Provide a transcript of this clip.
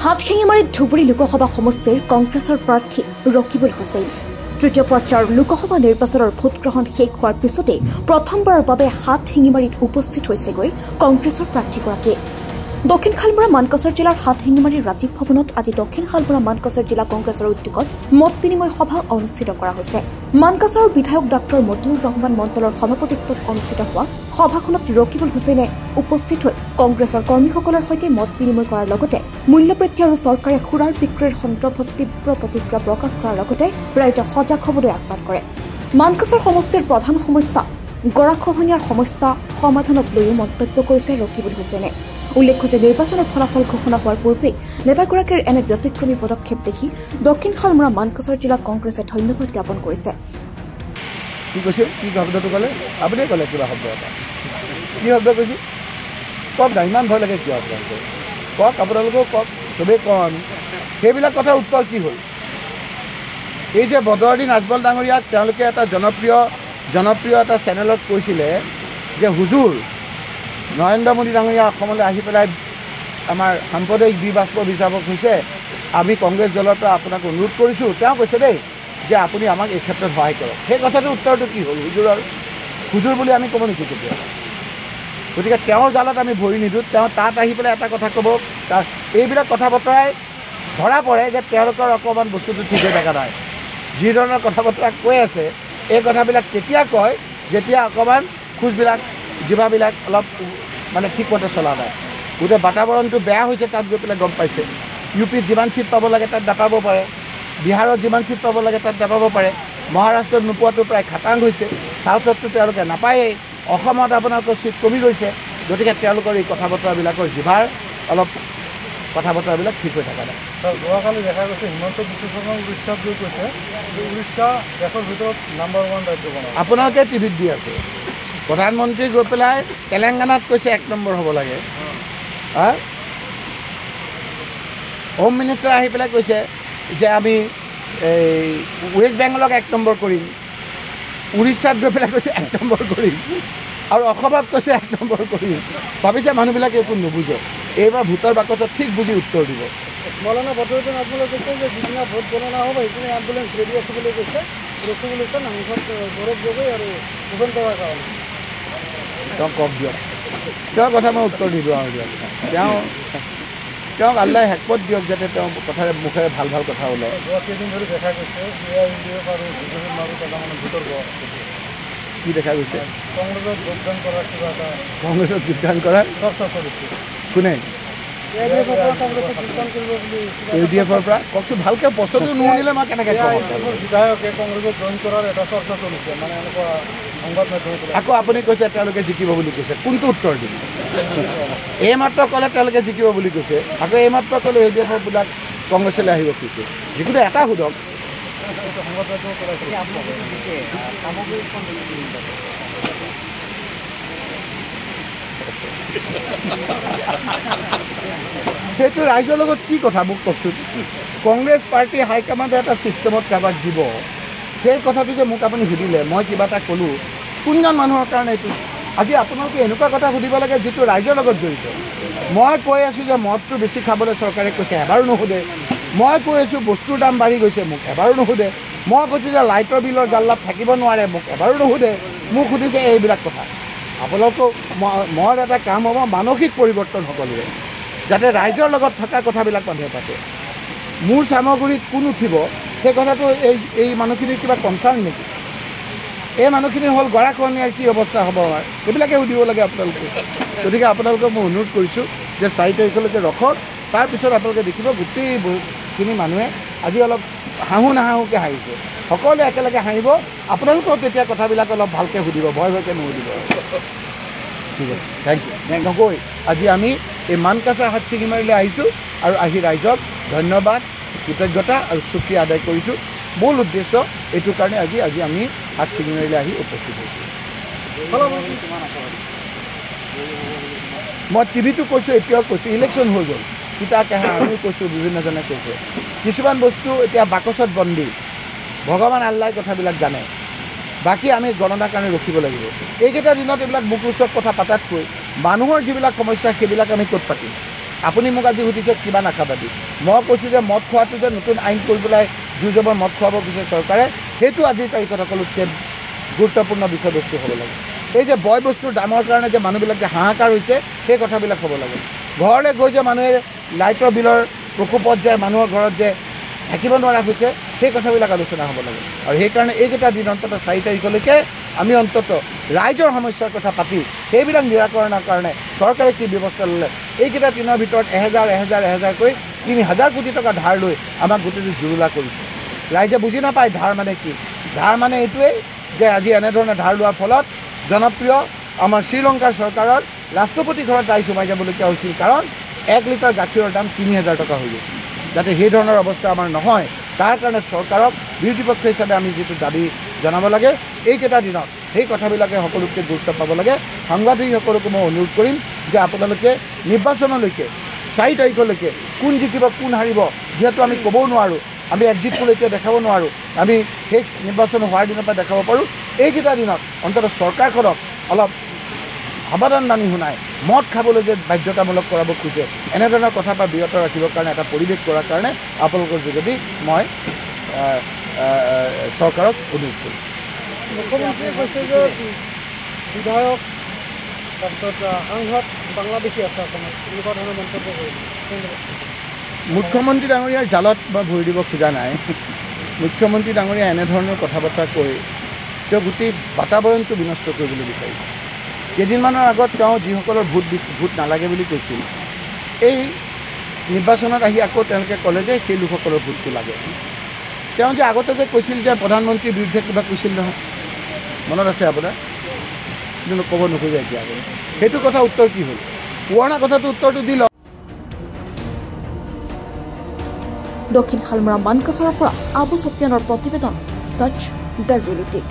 হাটশিঙিমাৰীত ধুবুৰী লোকসভা সমষ্টিৰ কংগ্ৰেছৰ প্ৰাৰ্থী ৰকিবুল হুছেইন তৃতীয় পৰ্যায়ৰ লোকসভা নিৰ্বাচনৰ ভোটগ্ৰহণ শেষ হোৱাৰ পিছতেই প্ৰথমবাৰৰ বাবে হাটশিঙিমাৰীত উপস্থিত হৈছেগৈ কংগ্ৰেছৰ প্ৰাৰ্থীগৰাকী। দক্ষিণ শালমৰা মানকাছাৰ জিলাৰ হাটশিঙিমাৰীৰ ৰাজীৱ ভৱনত আজি দক্ষিণ শালমৰা মানকাছাৰ জিলা কংগ্ৰেছৰ উদ্যোগত মত বিনিময় সভা অনুষ্ঠিত কৰা হৈছে। মানকাছাৰৰ বিধায়ক ডাক্তৰ মতিউৰ ৰহমান মণ্ডলৰ সভাপতিত্বত অনুষ্ঠিত হোৱা সভাখনত ৰকিবুল হুছেইনে উপস্থিত হৈ কংগ্ৰেছৰ কৰ্মীসকলৰ সৈতে মত বিনিময় কৰাৰ লগতে মূল্যবৃদ্ধি আৰু চৰকাৰে সুৰাৰ বিক্ৰীৰ সন্দৰ্ভত তীব্ৰ প্ৰতিক্ৰিয়া প্ৰকাশ কৰাৰ লগতে ৰাইজক সজাগ হ'বলৈ আহ্বান কৰে। মানকাছাৰ সমষ্টিৰ প্ৰধান সমস্যা গৰাখহনীয়াৰ সমস্যা সমাধানত লৈও মন্তব্য কৰিছে ৰকিবুল হুছেইনে। উল্লেখ্য যে নিৰ্বাচনৰ ফলাফল ঘোষণা হোৱাৰ পূৰ্বেই নেতাগৰাকীৰ এনে ব্যতিক্ৰমী পদক্ষেপ দেখি দক্ষিণ শালমৰা মানকাছাৰ জিলা কংগ্ৰেছে ধন্যবাদ জ্ঞাপন কৰিছে। কি কৈছে, কি শব্দটো ক'লে? আপুনিয়ে ক'লে কিবা শব্দ এটা, কি শব্দ কৈছে? কওক না, ইমান ভয় লাগে কিয় আপোনালোকে? কওক, আপোনালোকেও কওক, চবেই কওঁ আমি। সেইবিলাক কথাৰ উত্তৰ কি হ'ল? এই যে বদৰুদ্দিন আজমল ডাঙৰীয়াক তেওঁলোকে এটা জনপ্ৰিয় এটা চেনেলত কৈছিলে যে হুজুৰ নৰেন্দ্ৰ মোদী ডাঙৰীয়া অসমলৈ আহি পেলাই আমাৰ সাম্প্ৰদায়িক বাষ্প বিচাৰক হৈছে, আমি কংগ্ৰেছ দলৰ পৰা আপোনাক অনুৰোধ কৰিছোঁ। তেওঁ কৈছে দেই যে আপুনি আমাক এই ক্ষেত্ৰত সহায় কৰক। সেই কথাটোৰ উত্তৰটো কি হ'ল? হুজুৰ বুলি আমি ক'ব নেকি কেতিয়াবা? গতিকে তেওঁৰ জালত আমি ভৰি নিদিওঁ। তেওঁ তাত আহি পেলাই এটা কথা ক'ব, এইবিলাক কথা বতৰাই ধৰা পৰে যে তেওঁলোকৰ অকণমান বস্তুটো ঠিক হৈ থকা নাই। যি ধৰণৰ কথা বতৰা কৈ আছে, এই কথাবিলাক তেতিয়া কয় যেতিয়া অকণমান খোজবিলাক জিভাবিলাক অলপ মানে ঠিকমতে চলা নাই। গোটেই বাতাবৰণটো বেয়া হৈছে, তাত গৈ পেলাই গম পাইছে। ইউ পিত যিমান ছিট পাব লাগে তাত নাপাব পাৰে, বিহাৰত যিমান ছিট পাব লাগে তাত নাপাব পাৰে, মহাৰাষ্ট্ৰত নোপোৱাটো প্ৰায় খাটাং হৈছে, চাউথততো তেওঁলোকে নাপায়েই, অসমত আপোনালোকৰ ছিট কমি গৈছে। গতিকে তেওঁলোকৰ এই কথা বতৰাবিলাকৰ জিভাৰ অলপ কথা বতৰাবিলাক ঠিক হৈ থকা নাই। যোৱাকালি দেখা গৈছে হিমন্ত বিশ্ব শৰ্মাই উৰিষ্যাত গৈ কৈছে যে উৰিষ্যা দেশৰ ভিতৰত নম্বৰ 1 ৰাজ্য বনাব। আপোনালোকে টিভিত দি আছে, প্ৰধানমন্ত্ৰী গৈ পেলাই তেলেংগানাত কৈছে 1 নম্বৰ হ'ব লাগে। হোম মিনিষ্টাৰ আহি পেলাই কৈছে যে আমি এই ৱেষ্ট বেংগলক 1 নম্বৰ কৰিম। উৰিষ্যাত গৈ পেলাই কৈছে 1 নম্বৰ কৰিম, আৰু অসমত কৈছে 1 নম্বৰ কৰিম। ভাবিছে মানুহবিলাকে একো নুবুজে। এইবাৰ ভোটৰ বাকচত ঠিক বুজি উত্তৰ দিব। মৌলানা বদৰুদ্দিন আজমলে কৈছে যে যিদিনা ভোট গণনা হ'ব সেইদিনা এম্বুলেঞ্চ ৰেডি ৰাখিবলৈ কৈছে। ৰকিবুল হুছেইন নামঘৰত গৌৰৱ গগৈ আৰু ভূপেন বৰাৰ কাৰণে তেওঁ কওক দিয়ক, তেওঁৰ কথা মই উত্তৰ নিদিওঁ আৰু দিয়ক। তেওঁক আল্লাই হেকমত দিয়ক যাতে তেওঁ কথাৰে মুখেৰে ভাল ভাল কথা ওলায়। যোৱা কেইদিন ধৰি দেখা গৈছে AIUDF আৰু বিজেপিৰ মাজত এটা মানে ভোটৰ কি দেখা গৈছে? কংগ্ৰেছত যোগদান কৰাৰ কিবা এটা কংগ্ৰেছত যোগদান কৰাৰ চৰ্চা চলিছে। কোনে? AIUDFৰ পৰা কংগ্ৰেছত যোগদান কৰিব বুলি। AIUDFৰ পৰা কওকচোন ভালকৈ, প্ৰশ্নটো নুশুনিলে মই কেনেকৈ ক'ম? বিধায়কে কংগ্ৰেছত জইন কৰাৰ এটা চৰ্চা চলিছে, মানে এনেকুৱা সংবাদ মাধ্যমত। আকৌ আপুনি কৈছে তেওঁলোকে জিকিব বুলি কৈছে, কোনটো উত্তৰ দিব? এইমাত্ৰ ক'লে তেওঁলোকে জিকিব বুলি কৈছে, আকৌ এইমাত্ৰ ক'লে AIUDFৰ বিলাক কংগ্ৰেছলৈ আহিব খুজিছে। যিকোনো এটা সোধক। সেইটো ৰাইজৰ লগত কি কথা মোক কওকচোন? কংগ্ৰেছ পাৰ্টি হাইকমাণ্ডে এটা ছিষ্টেমত কাৰোবাক দিব, সেই কথাটো যে মোক আপুনি সুধিলে, মই কিবা এটা ক'লোঁ, কোনজন মানুহৰ কাৰণে এইটো? আজি আপোনালোকে এনেকুৱা কথা সুধিব লাগে যিটো ৰাইজৰ লগত জড়িত। মই কৈ আছোঁ যে মদটো বেছি খাবলৈ চৰকাৰে কৈছে, এবাৰো নুসুধে। মই কৈ আছোঁ বস্তুৰ দাম বাঢ়ি গৈছে, মোক এবাৰো নুসুধে। মই কৈছোঁ যে লাইটৰ বিলৰ জাল্লাত থাকিব নোৱাৰে, মোক এবাৰো নুসুধে। মোক সুধিছে এইবিলাক কথা। আপোনালোকক মোৰ এটা কাম হ'ব, মানসিক পৰিৱৰ্তন সকলোৰে, যাতে ৰাইজৰ লগত থকা কথাবিলাক মানুহে পাতে। মোৰ চামগুৰিত কোন উঠিব সেই কথাটো এই মানুহখিনিৰ কিবা কনচাৰ্ণ নেকি? এই মানুহখিনিৰ হ'ল গৰাখহনীয়াৰ কি অৱস্থা হ'ব আমাৰ, এইবিলাকে সুধিব লাগে আপোনালোকে। গতিকে আপোনালোকক মই অনুৰোধ কৰিছোঁ যে 4 তাৰিখলৈকে ৰখক, তাৰপিছত আপোনালোকে দেখিব গোটেই বহুতখিনি মানুহে আজি অলপ নাহাহুকৈ হাঁহিছে। সকলোৱে একেলগে হাঁহিব, আপোনালোকেও তেতিয়া কথাবিলাক অলপ ভালকৈ সুধিব, ভয় ভয়কৈ নুসুধিব। ঠিক আছে, থেংক ইউ। নগৈ আজি আমি এই মানকাছাৰ হাটশিঙিমাৰীলৈ আহিছোঁ আৰু আহি ৰাইজক ধন্যবাদ, কৃতজ্ঞতা আৰু শুক্ৰিয়া আদায় কৰিছোঁ। মূল উদ্দেশ্য এইটোৰ কাৰণে আজি আমি হাটশিঙিমাৰীলৈ আহি উপস্থিত হৈছোঁ। মই টিভিটো কৈছোঁ, এতিয়াও কৈছোঁ, ইলেকশ্যন হৈ গ'ল, কিতা কেহা আমি কৈছোঁ, বিভিন্নজনে কৈছে। কিছুমান বস্তু এতিয়া বাকচত বন্দী, ভগৱান আল্লাই কথাবিলাক জানে। বাকী আমি গণনাৰ কাৰণে ৰখিব লাগিব। এইকেইটা দিনত এইবিলাক মুখ ৰোচক কথা পাতাতকৈ মানুহৰ যিবিলাক সমস্যা সেইবিলাক আমি ক'ত পাতিম? আপুনি মোক আজি সুধিছে কিবা নাখাবাবি মই কৈছোঁ যে মদ খোৱাটো যে নতুন আইন কৰি পেলাই জোৰ জবৰ মদ খুৱাব গৈছে চৰকাৰে সেইটো আজিৰ তাৰিখত সকলোতকৈ গুৰুত্বপূৰ্ণ বিষয়বস্তু হ'ব লাগে এই যে বয় বস্তুৰ দামৰ কাৰণে যে মানুহবিলাক যে হাহাকাৰ হৈছে সেই কথাবিলাক হ'ব লাগে ঘৰলৈ গৈ যে মানুহে লাইটৰ বিলৰ প্ৰকোপত যে মানুহৰ ঘৰত যে থাকিব নোৱাৰা হৈছে সেই কথাবিলাক আলোচনা হ'ব লাগে আৰু সেইকাৰণে এইকেইটা দিন অন্ততঃ 4 তাৰিখলৈকে আমি অন্ততঃ ৰাইজৰ সমস্যাৰ কথা পাতি সেইবিলাক নিৰাকৰণৰ কাৰণে চৰকাৰে কি ব্যৱস্থা ল'লে এইকেইটা দিনৰ ভিতৰত 1000 কৈ 3000 কোটি টকা ধাৰ লৈ আমাক গোটেইটো জুৰুলা কৰিছে ৰাইজে বুজি নাপায় ধাৰ মানে কি ধাৰ মানে এইটোৱেই যে আজি এনেধৰণে ধাৰ লোৱাৰ ফলত জনপ্ৰিয় আমাৰ শ্ৰীলংকাৰ চৰকাৰৰ ৰাষ্ট্ৰপতি ঘৰত ৰাইজ সোমাই যাবলগীয়া হৈছিল কাৰণ 1 লিটাৰ গাখীৰৰ দাম 3000 টকা হৈ গৈছিল যাতে সেই ধৰণৰ অৱস্থা আমাৰ নহয় তাৰ কাৰণে চৰকাৰক বিৰোধী পক্ষ হিচাপে আমি যিটো দাবী জনাব লাগে এইকেইটা দিনত সেই কথাবিলাকে সকলোতকৈ গুৰুত্ব পাব লাগে সাংবাদিকসকলকো মই অনুৰোধ কৰিম যে আপোনালোকে নিৰ্বাচনলৈকে 4 তাৰিখলৈকে কোন জিকিব কোন হাৰিব যিহেতু আমি ক'বও নোৱাৰোঁ আমি এক্সিট পোল এতিয়া দেখাব নোৱাৰোঁ আমি সেই নিৰ্বাচন হোৱাৰ দিনৰ পৰা দেখাব পাৰোঁ এইকেইটা দিনত অন্ততঃ চৰকাৰখনক অলপ সাৱধান বাণী শুনাই মদ খাবলৈ যে বাধ্যতামূলক কৰাব খোজে এনেধৰণৰ কথাৰ পৰা বিৰত ৰাখিবৰ কাৰণে এটা পৰিৱেশ কৰাৰ কাৰণে আপোনালোকৰ যোগেদি মই চৰকাৰক অনুৰোধ কৰিছোঁ মুখ্যমন্ত্ৰীয়ে কৈছে যে বিধায়ক তাৰপিছত সাংসদ বাংলাদেশী আছে অসমত এনেকুৱা ধৰণৰ মন্তব্য কৰিছে মুখ্যমন্ত্ৰী ডাঙৰীয়াৰ জালত মই ভৰি দিব খোজা নাই মুখ্যমন্ত্ৰী ডাঙৰীয়া এনেধৰণৰ কথা বতৰা কৈ তেওঁ গোটেই বাতাবৰণটো বিনষ্ট কৰিবলৈ বিচাৰিছে কেইদিনমানৰ আগত তেওঁ যিসকলৰ ভোট নালাগে বুলি কৈছিল এই নিৰ্বাচনত আহি আকৌ তেওঁলোকে ক'লে যে সেই লোকসকলৰ ভোটটো লাগে তেওঁ যে আগতে যে কৈছিল যে প্ৰধানমন্ত্ৰীৰ বিৰুদ্ধে কিবা কৈছিল নহয় মনত আছে আপোনাৰ কিন্তু ক'ব নোখোজে এতিয়া সেইটো কথা উত্তৰ কি হ'ল পুৰণা কথাটো উত্তৰটো দি লওক দক্ষিণ শালমৰা মানকাছৰৰ পৰা আবু সত্যনৰ প্ৰতিবেদন সচ দ্য ৰিয়েলিটি